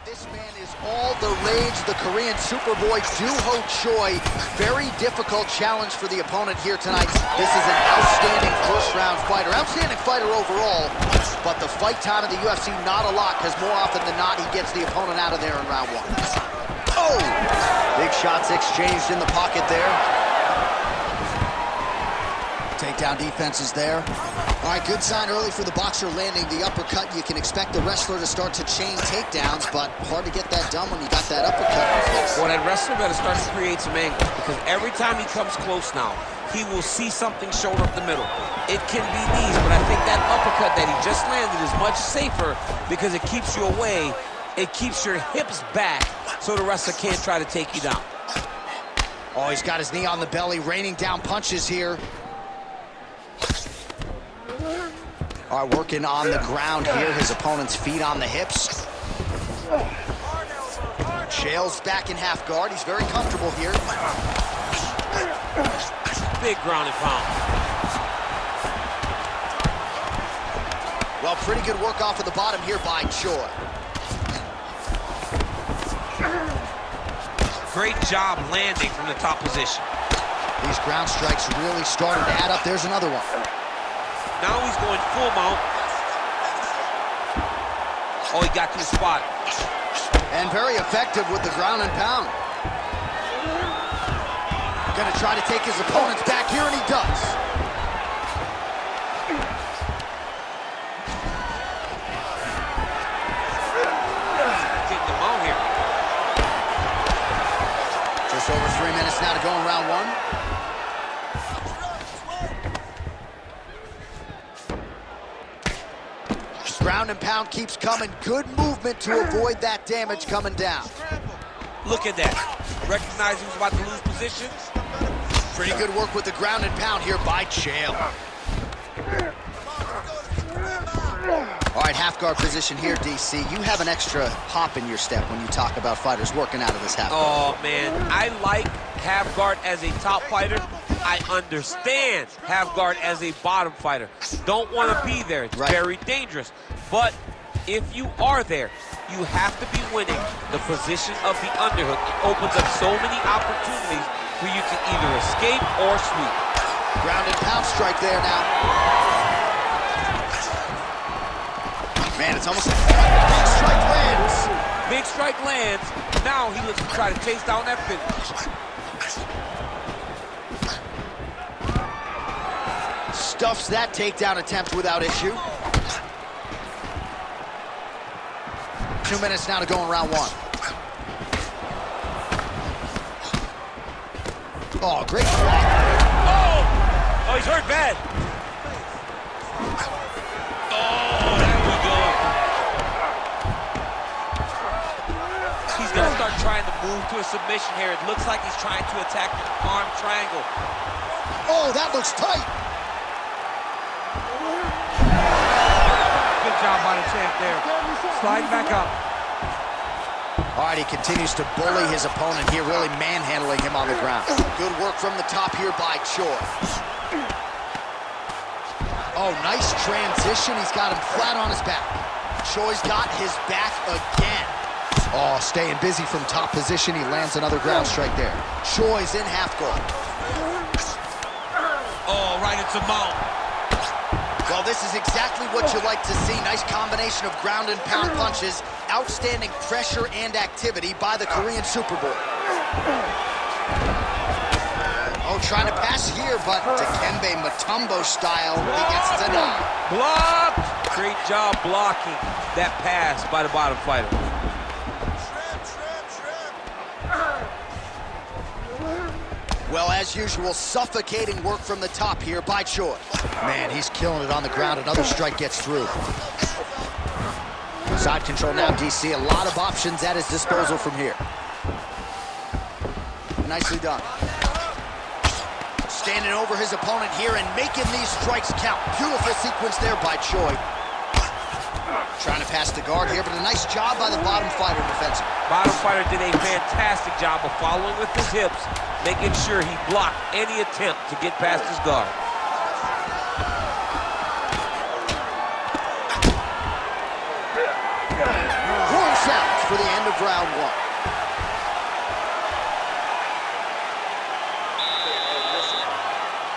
This man is all the rage, the Korean Superboy, Doo-ho Choi. Very difficult challenge for the opponent here tonight. This is an outstanding first-round fighter. Outstanding fighter overall, but the fight time in the UFC, not a lot, because more often than not, he gets the opponent out of there in round one. Oh! Big shots exchanged in the pocket there. Takedown defense is there. All right, good sign early for the boxer landing the uppercut. You can expect the wrestler to start to chain takedowns, but hard to get that done when you got that uppercut in your face. Well, that wrestler better start to create some angle, because every time he comes close now, he will see something shoulder up the middle. It can be knees, but I think that uppercut that he just landed is much safer because it keeps you away. It keeps your hips back so the wrestler can't try to take you down. Oh, he's got his knee on the belly, raining down punches here. All right, working on the ground here. His opponent's feet on the hips. Chael's back in half guard. He's very comfortable here. Big ground and pound. Well, pretty good work off of the bottom here by Choi. Great job landing from the top position. These ground strikes really starting to add up. There's another one. Now he's going full mount. Oh, he got to the spot. And very effective with the ground and pound. Gonna try to take his opponents back here, and he does. Getting them out here. Just over 3 minutes now to go in round one. Ground and pound keeps coming. Good movement to avoid that damage coming down. Look at that. Recognize he was about to lose position. Pretty good work with the ground and pound here by Chael. All right, half guard position here, DC. You have an extra hop in your step when you talk about fighters working out of this half guard. Oh, man. I like half guard as a top fighter. I understand half guard as a bottom fighter. Don't want to be there. It's very dangerous. But if you are there, you have to be winning the position of the underhook. It opens up so many opportunities for you to either escape or sweep. Ground and pound strike there now. Man, it's almost like big strike lands. Big strike lands. Now he looks to try to chase down that finish. Stuffs that takedown attempt without issue. 2 minutes now to go in round one. Oh, great block. Oh, he's hurt bad. Oh, that was good. He's gonna start trying to move to a submission here. It looks like he's trying to attack the arm triangle. Oh, that looks tight. Good job by the champ there. Sliding back up. All right, he continues to bully his opponent here, really manhandling him on the ground. Good work from the top here by Choi. Oh, nice transition. He's got him flat on his back. Choi's got his back again. Oh, staying busy from top position. He lands another ground strike there. Choi's in half guard. Oh, right into mount. Well, this is exactly what you like to see. Nice combination of ground and pound punches. Outstanding pressure and activity by the Korean Superboy. Oh, trying to pass here, but Dikembe Mutombo style, he gets denied. Blocked! Great job blocking that pass by the bottom fighter. Well, as usual, suffocating work from the top here by Choi. Man, he's killing it on the ground. Another strike gets through. Side control now, DC. A lot of options at his disposal from here. Nicely done. Standing over his opponent here and making these strikes count. Beautiful sequence there by Choi. Trying to pass the guard here, but a nice job by the bottom fighter defensively. Bottom fighter did a fantastic job of following with his hips, making sure he blocked any attempt to get past his guard. Horn sounds for the end of round one. Listen,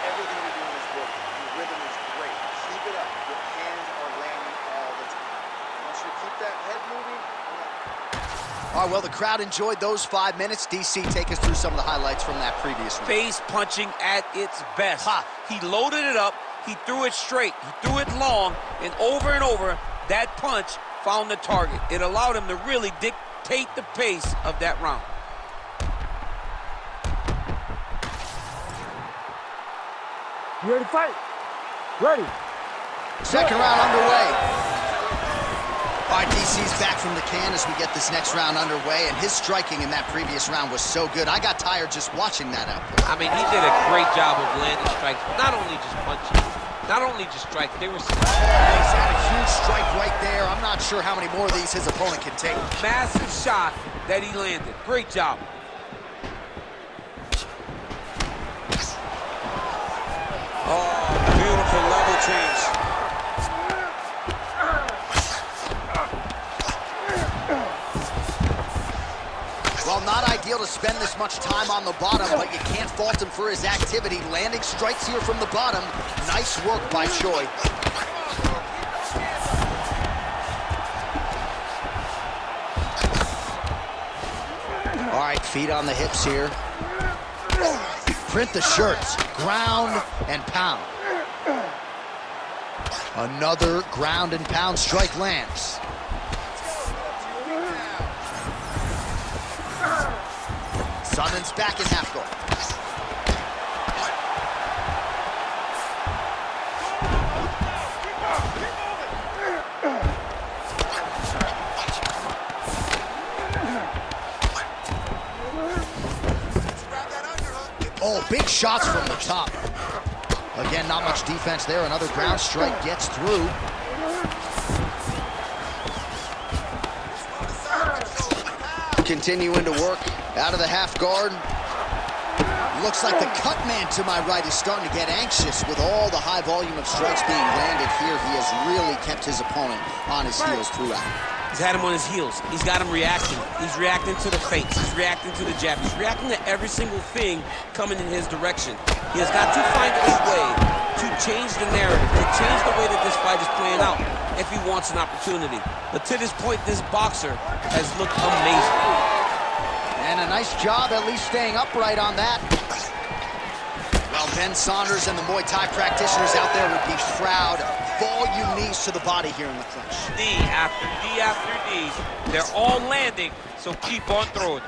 everything you're doing is working. Your rhythm is great. Keep it up. Your hands are landing all the time. Once you keep that head moving. All right, well, the crowd enjoyed those 5 minutes. DC, take us through some of the highlights from that previous round. Face punching at its best. He loaded it up, he threw it straight, he threw it long, and over, that punch found the target. It allowed him to really dictate the pace of that round. You ready to fight? Ready. Second round underway. All right, DC's back from the can as we get this next round underway, and his striking in that previous round was so good. I got tired just watching that output. I mean, he did a great job of landing strikes, not only just punching, not only just strikes, they were He's had a huge strike right there. I'm not sure how many more of these his opponent can take. massive shot that he landed. Great job. Oh, beautiful level change. Well, not ideal to spend this much time on the bottom, but you can't fault him for his activity. Landing strikes here from the bottom. Nice work by Choi. All right, feet on the hips here. Print the shirts. Ground and pound. Another ground and pound strike lands. Sonnen's back in half guard. Oh, big shots from the top. Again, not much defense there. Another ground strike gets through. Continuing to work out of the half guard. Looks like the cut man to my right is starting to get anxious with all the high volume of strikes being landed here. He has really kept his opponent on his heels throughout. He's had him on his heels. He's got him reacting. He's reacting to the feints. He's reacting to the jab. He's reacting to every single thing coming in his direction. He has got to find a way to change the narrative, to change the way that this fight is playing out if he wants an opportunity. But to this point, this boxer has looked amazing. And a nice job at least staying upright on that. Well, Ben Saunders and the Muay Thai practitioners out there would be proud. Volume knees to the body here in the clinch. Knee after knee after knee. They're all landing, so keep on throwing.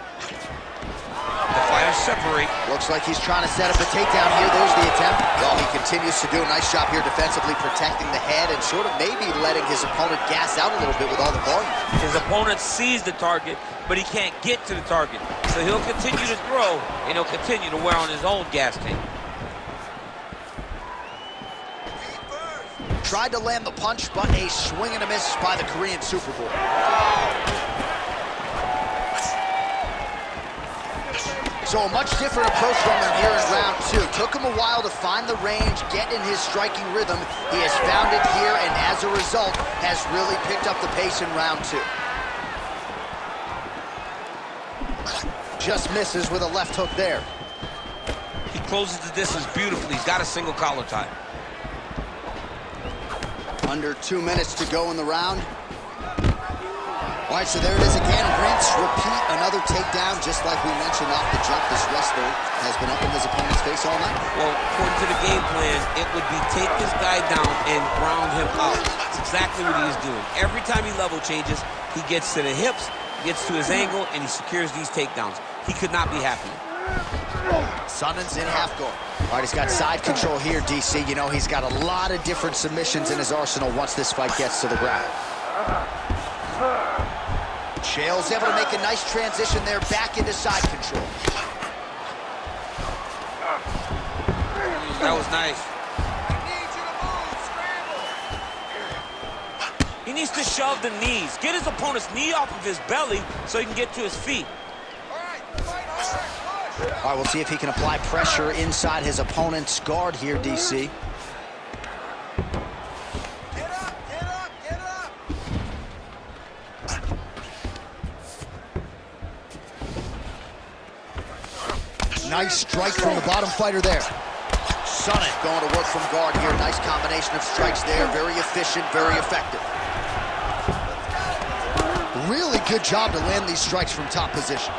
The fighters separate. Looks like he's trying to set up a takedown here. There's the attempt. Well, he continues to do a nice job here defensively, protecting the head and sort of maybe letting his opponent gas out a little bit with all the volume. His opponent sees the target, but he can't get to the target. So he'll continue to throw, and he'll continue to wear on his own gas tank. Tried to land the punch, but a swing and a miss by the Korean Superboy. So a much different approach from him here in round two. Took him a while to find the range, get in his striking rhythm. He has found it here, and as a result, has really picked up the pace in round two. Just misses with a left hook there. He closes the distance beautifully. He's got a single collar tie. Under 2 minutes to go in the round. All right, so there it is again. Rinse, repeat, another takedown. Just like we mentioned off the jump, this wrestler has been up in his opponent's face all night. Well, according to the game plan, it would be take this guy down and ground him out. That's exactly what he is doing. Every time he level changes, he gets to the hips, gets to his angle, and he secures these takedowns. He could not be happier. Sonnen's in half guard. All right, he's got side control here, DC. You know, he's got a lot of different submissions in his arsenal once this fight gets to the ground. Chael's able to make a nice transition there back into side control. That was nice. He needs to shove the knees. Get his opponent's knee off of his belly so he can get to his feet. All right, we'll see if he can apply pressure inside his opponent's guard here, DC. Get up, get up, get up. nice strike from the bottom fighter there. Sonnet going to work from guard here. Nice combination of strikes there. Very efficient, very effective. Really good job to land these strikes from top position.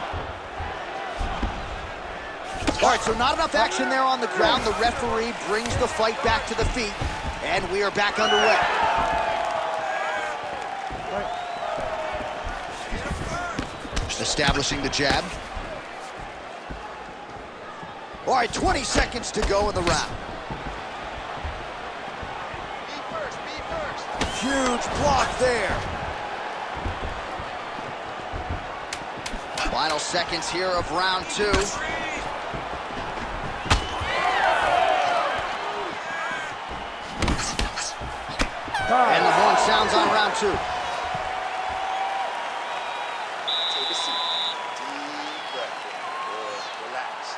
All right, so not enough action there on the ground. The referee brings the fight back to the feet, and we are back underway. Establishing the jab. All right, 20 seconds to go in the round. Me first. Huge block there. Final seconds here of round 2. And the horn sounds on round 2. Take a seat. Deep breath. Good. Relax.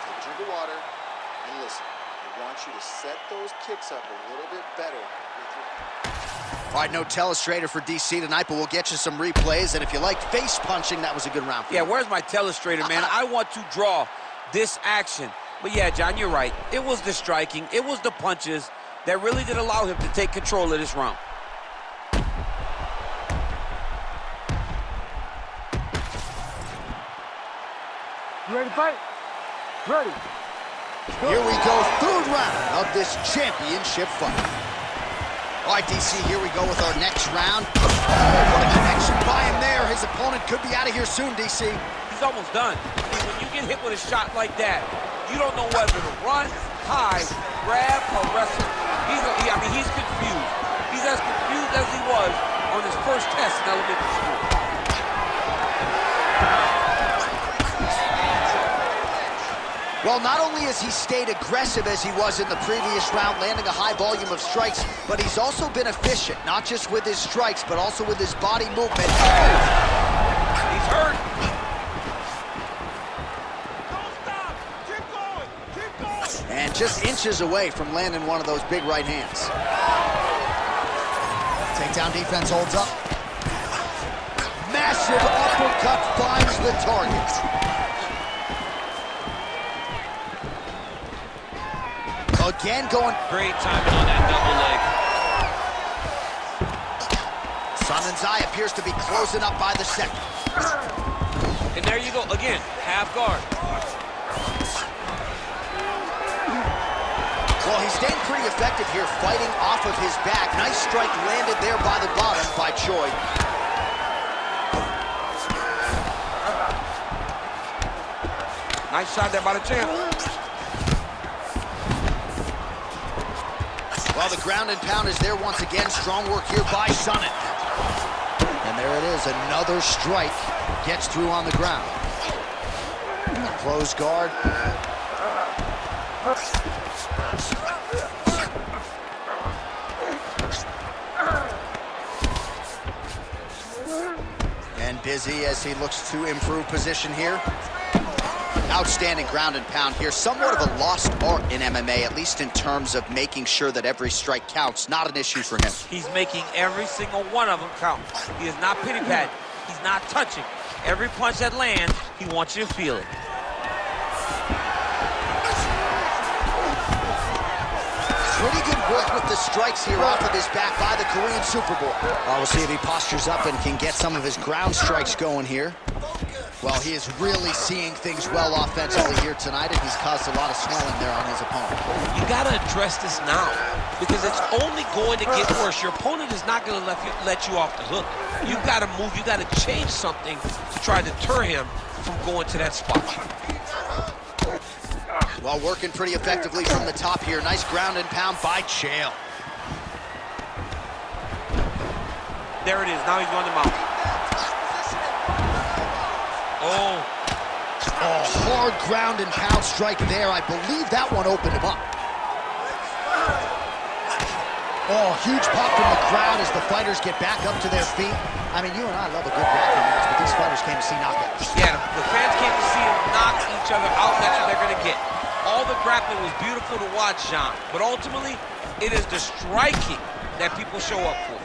Take a drink of water and listen. I want you to set those kicks up a little bit better with your... All right, no telestrator for DC tonight, but we'll get you some replays. And if you like face punching, that was a good round for you. Yeah, where's my telestrator, man? I want to draw this action. But yeah, John, you're right. It was the striking, it was the punches that really did allow him to take control of this round. You ready to fight? Ready. Here we go, third round of this championship fight. All right, DC, here we go with our next round. Oh, what a connection by him there. His opponent could be out of here soon, DC. He's almost done. See, when you get hit with a shot like that, you don't know whether to run, hide, grab, or wrestle. He's confused. He's as confused as he was on his first test in elementary school. Well, not only has he stayed aggressive as he was in the previous round, landing a high volume of strikes, but he's also been efficient, not just with his strikes, but also with his body movement. He's hurt. Don't stop! Keep going! Keep going! And just inches away from landing one of those big right hands. Takedown defense holds up. Massive uppercut finds the target. Again going. Great timing on that double leg. Sun's eye appears to be closing up by the second. And there you go, again, half guard. Well, he's staying pretty effective here, fighting off of his back. Nice strike landed there by the bottom by Choi. Nice shot there by the champ. Well, the ground and pound is there once again. Strong work here by Sonnet. And there it is, another strike. Gets through on the ground. Close guard. And busy as he looks to improve position here. Outstanding ground and pound here. Somewhat of a lost art in MMA, at least in terms of making sure that every strike counts. Not an issue for him. He's making every single one of them count. He is not pity-patting. He's not touching. Every punch that lands, he wants you to feel it. Pretty good work with the strikes here off of his back by the Korean Superboy. We'll see if he postures up and can get some of his ground strikes going here. Well, he is really seeing things well offensively here tonight, and he's caused a lot of swelling there on his opponent. You got to address this now because it's only going to get worse. Your opponent is not going to let you off the hook. You've got to move. You've got to change something to try to deter him from going to that spot. Well, working pretty effectively from the top here. Nice ground and pound by Chael. There it is. Now he's going to mount. Oh, hard ground and pound strike there. I believe that one opened him up. Oh, huge pop from the crowd as the fighters get back up to their feet. I mean, you and I love a good grappling match, but these fighters came to see knockouts. Yeah, the fans came to see them knock each other out. That's what they're going to get. All the grappling was beautiful to watch, John, but ultimately, it is the striking that people show up for.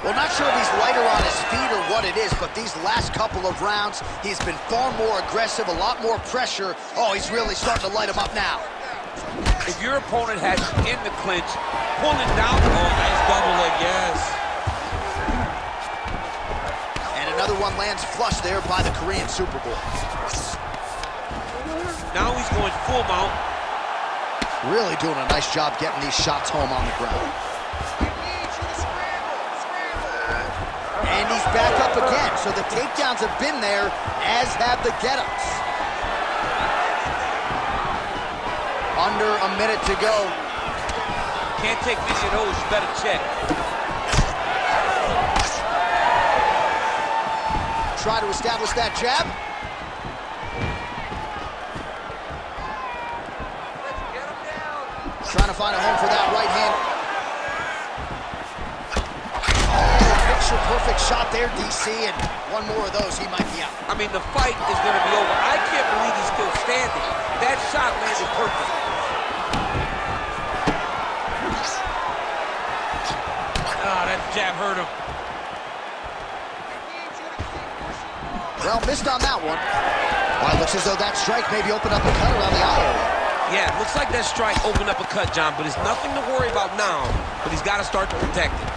Well, not sure if he's lighter on his feet or what it is, but these last couple of rounds, he's been far more aggressive, a lot more pressure. Oh, he's really starting to light him up now. If your opponent has you in the clinch, pulling down, oh, nice double leg, yes. And another one lands flush there by the Korean Super Bowl. Now he's going full mount. Really doing a nice job getting these shots home on the ground. And he's back up again, so the takedowns have been there, as have the get-ups. Under a minute to go. Can't take many of those, you better check. Try to establish that jab. Trying to find a home for that right hand. Perfect shot there, DC, and one more of those, he might be out. I mean, the fight is going to be over. I can't believe he's still standing. That shot landed perfect. Ah, that jab hurt him. Well, missed on that one. Well, it looks as though that strike maybe opened up a cut around the eye area. Yeah, it looks like that strike opened up a cut, John, but it's nothing to worry about now, but he's got to start to protect it.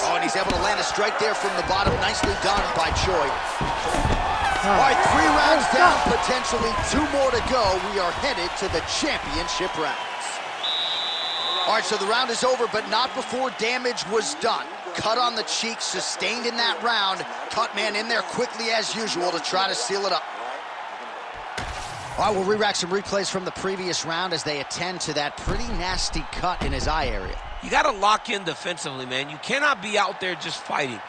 Oh, and he's able to land a strike there from the bottom. Nicely done by Choi. All right, 3 rounds down, potentially 2 more to go. We are headed to the championship rounds. All right, so the round is over, but not before damage was done. Cut on the cheek, sustained in that round. Cut man in there quickly as usual to try to seal it up. All right, we'll re-rack some replays from the previous round as they attend to that pretty nasty cut in his eye area. You got to lock in defensively, man. You cannot be out there just fighting.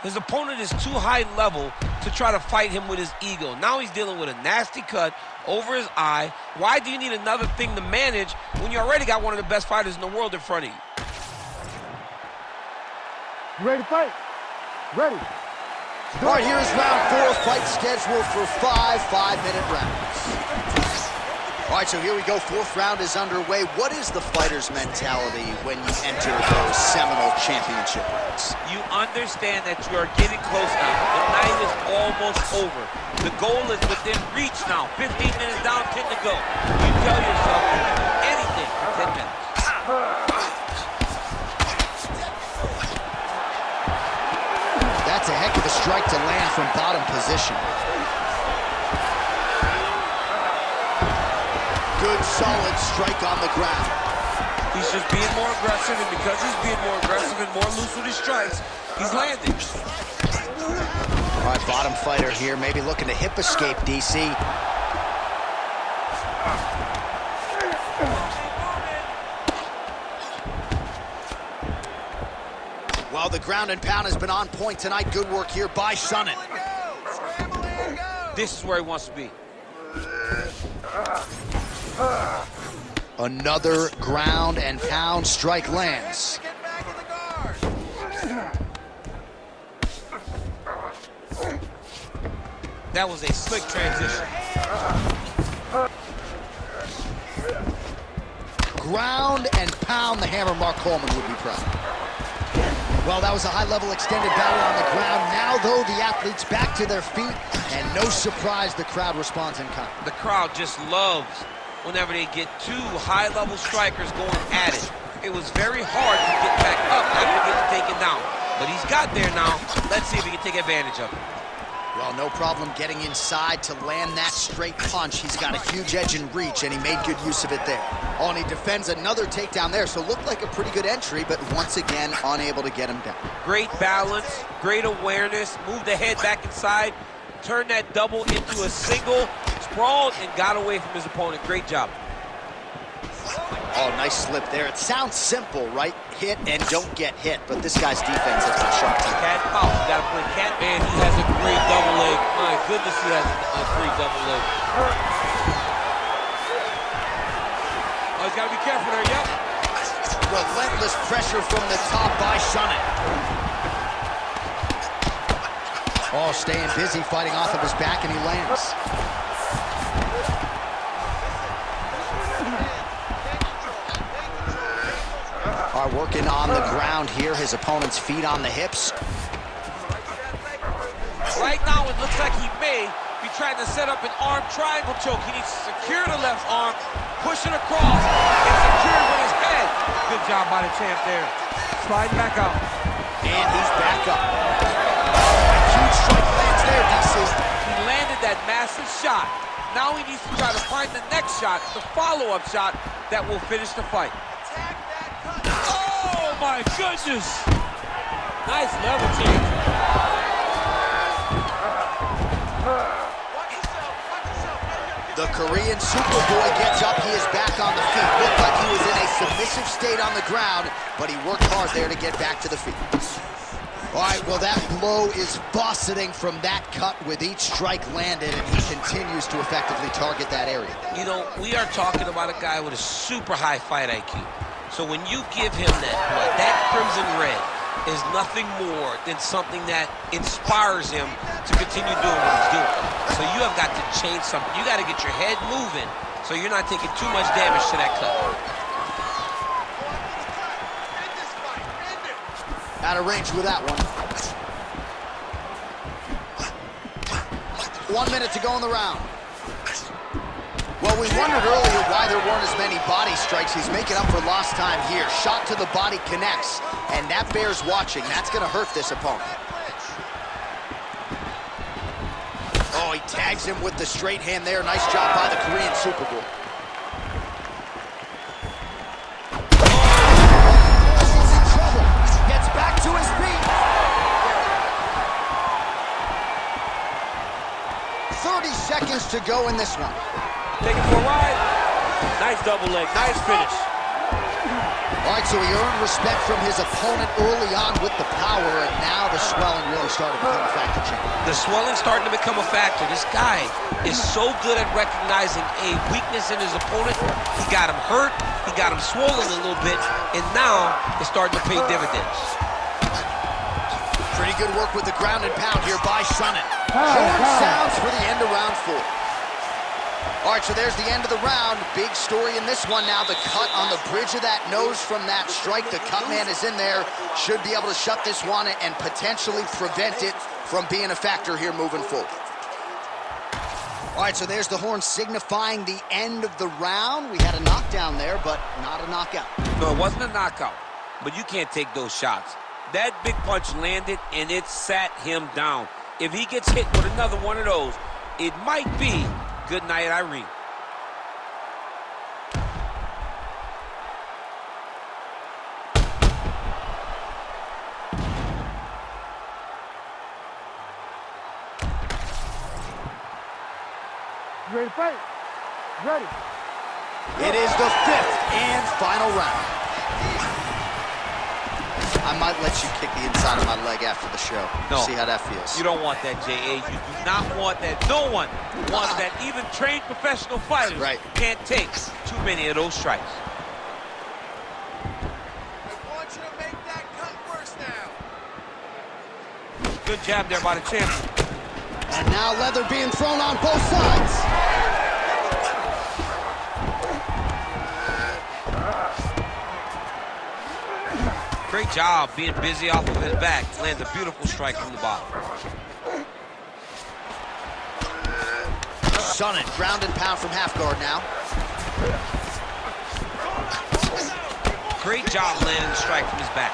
His opponent is too high level to try to fight him with his ego. Now he's dealing with a nasty cut over his eye. Why do you need another thing to manage when you already got one of the best fighters in the world in front of you? You ready to fight? Ready. All right, here's round 4, fight scheduled for 5 5-minute rounds. All right, so here we go. 4th round is underway. What is the fighter's mentality when you enter those seminal championship rounds? You understand that you are getting close now. The night is almost over. The goal is within reach now. 15 minutes down, 10 to go. You tell yourself you can do anything for 10 minutes. That's a heck of a strike to land from bottom position. Good, solid strike on the ground. He's just being more aggressive, and because he's being more aggressive and more loose with his strikes, he's landing. All right, bottom fighter here, maybe looking to hip escape, DC. Well, the ground and pound has been on point tonight. Good work here by Sonnen. This is where he wants to be. Another ground and pound strike lands. That was a slick transition. Ground and pound, the hammer Mark Coleman would be proud. Well, that was a high-level extended battle on the ground. Now, though, the athletes back to their feet, and no surprise, the crowd responds in kind. The crowd just loves whenever they get 2 high-level strikers going at it. It was very hard to get back up after getting taken down. But he's got there now. Let's see if he can take advantage of it. Well, no problem getting inside to land that straight punch. He's got a huge edge in reach, and he made good use of it there. Oh, and he defends another takedown there, so looked like a pretty good entry, but once again, unable to get him down. Great balance, great awareness, moved the head back inside, turned that double into a single, sprawled, and got away from his opponent. Great job. Oh, nice slip there. It sounds simple, right? Hit and don't get hit, but this guy's defense has been sharp. Cat power. You gotta play cat. Man, he has a great double leg. My goodness, he has a great double leg. Oh, he's gotta be careful there, yep. Relentless pressure from the top by Sonnen. Oh, staying busy, fighting off of his back, and he lands. All right, working on the ground here. His opponent's feet on the hips. Right now, it looks like he may be trying to set up an arm triangle choke. He needs to secure the left arm, push it across, and secure it with his head. Good job by the champ there. Sliding back out. And he's back up. Huge strike lands there, DC. He landed that massive shot. Now he needs to try to find the next shot, the follow-up shot that will finish the fight. Oh, my goodness. Nice level change. The Korean Superboy gets up. He is back on the feet. Looked like he was in a submissive state on the ground, but he worked hard there to get back to the feet. All right, well, that blow is buffeting from that cut with each strike landed, and he continues to effectively target that area. You know, we are talking about a guy with a super high fight IQ. So when you give him that blood, that crimson red is nothing more than something that inspires him to continue doing what he's doing. So you have got to change something. You got to get your head moving so you're not taking too much damage to that cut. Out of range with that one. 1 minute to go in the round. Well, we wondered earlier why there weren't as many body strikes. He's making up for lost time here. Shot to the body connects, and that bears watching. That's going to hurt this opponent. Oh, he tags him with the straight hand there. Nice job by the Korean Superboy. He's in trouble. Gets back to his feet. 30 seconds to go in this one. Take it for a ride. Nice double leg, nice finish. All right, so he earned respect from his opponent early on with the power, and now the swelling really started to become a factor, Champ. The swelling starting to become a factor. This guy is so good at recognizing a weakness in his opponent. He got him hurt, he got him swollen a little bit, and now it's starting to pay dividends. Pretty good work with the ground and pound here by Sonnen. Horn sounds for the end of round 4. All right, so there's the end of the round. Big story in this one now. The cut on the bridge of that nose from that strike. The cut man is in there. Should be able to shut this one and potentially prevent it from being a factor here moving forward. All right, so there's the horn signifying the end of the round. We had a knockdown there, but not a knockout. No, it wasn't a knockout, but you can't take those shots. That big punch landed, and it sat him down. If he gets hit with another one of those, it might be good night, Irene. You ready to fight? Ready. It is the 5th and final round. I might let you kick the inside of my leg after the show. No. See how that feels. You don't want that, J.A. You do not want that. No one wants that. Even trained professional fighters can't take too many of those strikes. I want you to make that cut worse now. Good jab there by the champion. And now leather being thrown on both sides. Great job being busy off of his back. Lands a beautiful strike from the bottom. Sonnen, ground and pound from half guard now. Great job landing the strike from his back.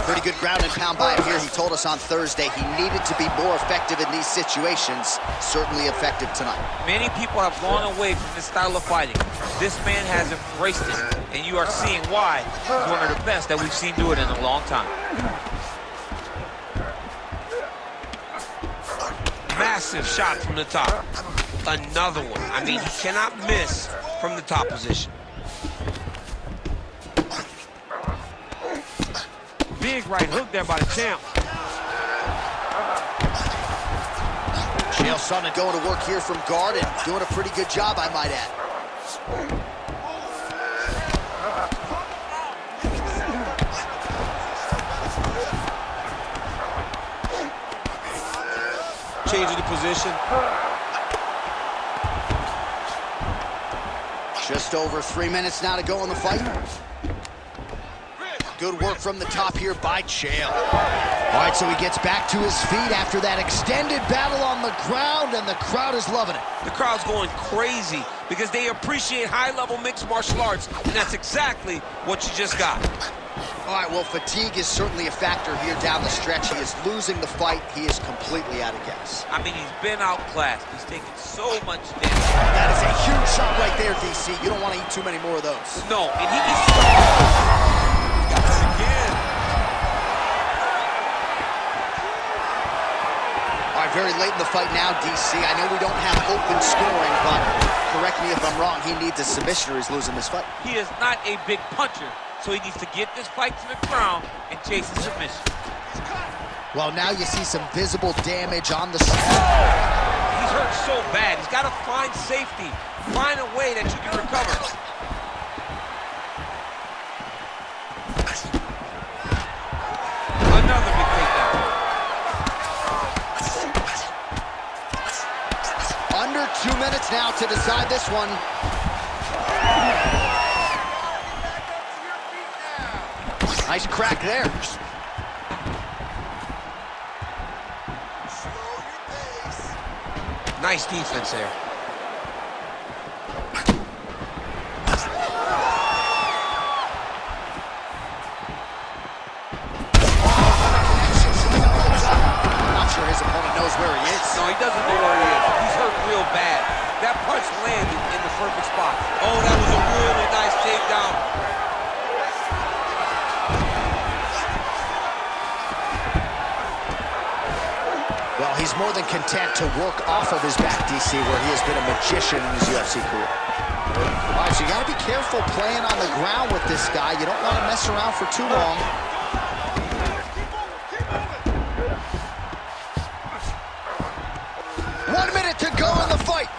Pretty good ground and pound by him here. He told us on Thursday he needed to be more effective in these situations. Certainly effective tonight. Many people have gone away from this style of fighting. This man has embraced it, and you are seeing why he's one of the best that we've seen do it in a long time. Massive shot from the top. Another one. I mean, he cannot miss from the top position. Big right hook there by the champ. Chael Sonnen going to work here from guard and doing a pretty good job, I might add. Changing the position. Just over 3 minutes now to go in the fight. Good work from the top here by Chael. All right, so he gets back to his feet after that extended battle on the ground, and the crowd is loving it. The crowd's going crazy because they appreciate high-level mixed martial arts, and that's exactly what you just got. All right, well, fatigue is certainly a factor here down the stretch. He is losing the fight. He is completely out of gas. I mean, he's been outclassed. He's taken so much damage. That is a huge shot right there, DC. You don't want to eat too many more of those. No, and he needs to... Again. All right, very late in the fight now, DC. I know we don't have open scoring, but correct me if I'm wrong, he needs a submission or he's losing this fight. He is not a big puncher, so he needs to get this fight to the ground and chase a submission. Well, now you see some visible damage on the... He's hurt so bad. He's got to find safety, find a way that you can recover. Another big takedown. Under 2 minutes now to decide this one. Nice crack there. Nice defense there. Where he is. No, he doesn't know where he is. He's hurt real bad. That punch landed in the perfect spot. Oh, that was a really nice takedown. Well, he's more than content to work off of his back, DC, where he has been a magician in his UFC career. All right, so you got to be careful playing on the ground with this guy. You don't want to mess around for too long. 1 minute to go in the fight.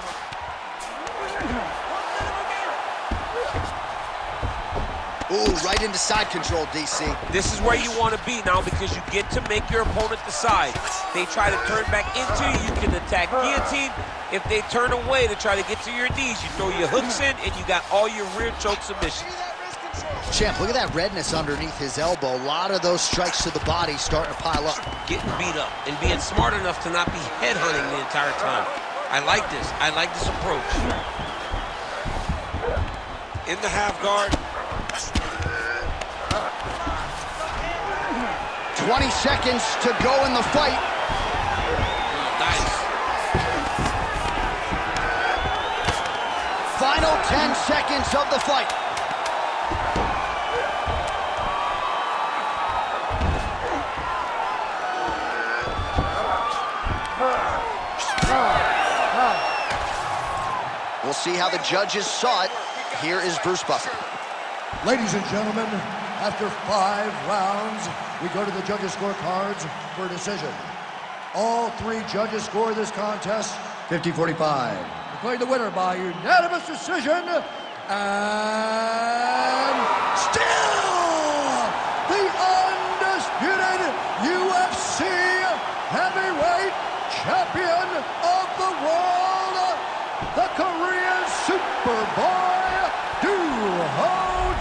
Ooh, right into side control, DC. This is where you want to be now because you get to make your opponent decide. They try to turn back into you, you can attack guillotine. If they turn away to try to get to your knees, you throw your hooks in and you got all your rear choke submissions. Champ, look at that redness underneath his elbow. A lot of those strikes to the body starting to pile up. Getting beat up and being smart enough to not be headhunting the entire time. I like this. I like this approach. In the half guard. 20 seconds to go in the fight. Nice. Final 10 seconds of the fight. We'll see how the judges saw it. Here is Bruce Buffer. Ladies and gentlemen, after 5 rounds, we go to the judges' scorecards for a decision. All 3 judges score this contest 50-45. Declared the winner by unanimous decision, and still the undisputed UFC heavyweight champion of the world, the Korean Super Bowl